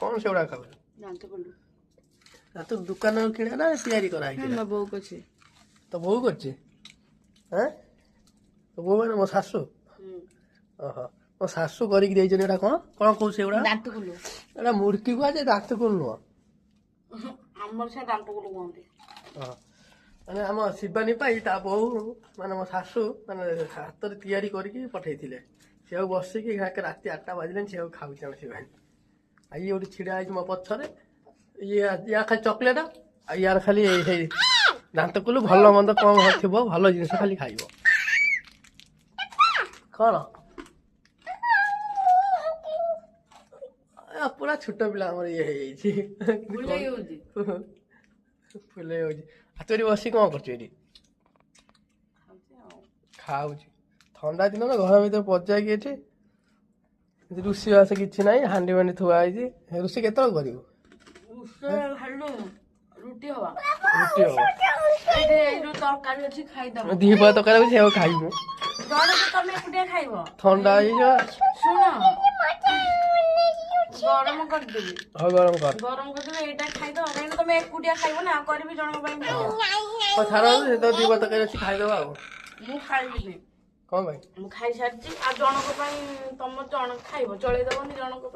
कौन से उड़ा खाऊ जानते बोलू तो दुकान किणा ना तैयारी करा ମୋ ବୋଉ କଛି तो बोऊ करछे हैं तो बोऊ माने मो सासू ओहो मो सासू करिक देइछन एटा कोन कोन कहू से उड़ा ଦାନ୍ତ କୁଲୁ एटा मुर्की को जे दांत कोन नुआ ଆମର ସେ ଦାନ୍ତ କୁଲୁ କୁହନ୍ତି ମାନେ ଆମ ଶିବାନୀ ପାଇଁ ତା ବୋଉ ମାନେ ମୋ ଶାଶୁ ମାନେ ହାତରେ ତିଆରି କରିକି ପଠେଇଥିଲେ ସେ ଆଉ ବସିକି ରାତି 8ଟା ବାଜିଲେଣି ସେ ଆଉ ଖାଉଛି ଆମ ଶିବାନୀ ଆଉ ଇଏ ଗୋଟେ ଛିଡ଼ା ହେଇଛି ମୋ ପଛରେ ଇଏ ଖାଲି ଚକୋଲେଟ ଆଉ ୟାର ଖାଲି ସେଇ ଦାନ୍ତ କୁଲୁ ଭଲ ମନ୍ଦ କମ ଥିବ ଭଲ ଜିନିଷ ଖାଲି ଖାଇବ କଣ ପୁରା ଛୋଟ ପିଲା ଆମର ଇଏ ହେଇଯାଇଛି ଫୁଲେଇ ହଉଛି ଫୁଲେଇ ହଉଛି ଆଉ ତୁ ଏଠି ବସି କଣ କରୁଛୁ ଏଠି ଖାଉଛି ଥଣ୍ଡା ଦିନ ନା ଘର ଭିତରେ ପଚାଇକି ଏଠି ରୋଷେଇ ବାସ କିଛି ନାହିଁ ହାଣ୍ଡି ମାଣ୍ଡି ଥୁଆ ହେଇଛି ରୋଷେଇ କେତେବେଳେ କରିବୁ ରୁଟି ହବା ରୁଟି ହବ ଯୋଉ ତରକାରୀ ଅଛି ଖାଇଦବ ଦିପା ତରକାରୀ ହଉଛି ସେଆକୁ ଖାଇବୁ ଜଣକୁ ତମେ ଏକୁଟିଆ ଖାଇବ ଥଣ୍ଡା ହେଇଯିବ ଶୁଣ ଗରମ କରିଦେବି ହଉ ଗରମ କର ଗରମ କରିଦେବି ଏଇଟା ଖାଇଦବ କାହିଁକି ତମେ ଏକୁଟିଆ ଖାଇବ ନା ଆଉ କରିବି ଜଣଙ୍କ ପାଇଁ ଛାଡ଼ ସେ ତ ଦିପା ତରକାରୀ ଅଛି ଖାଇଦବା ଆଉ ମୁଁ ଖାଇବିନି କଣ ପାଇଁ ମୁଁ ଖାଇସାରିଛି ଆଉ ଜଣଙ୍କ ପାଇଁ ତମ ଜଣ ଖାଇବ ଚଳେଇ ଦବନି ଜଣଙ୍କ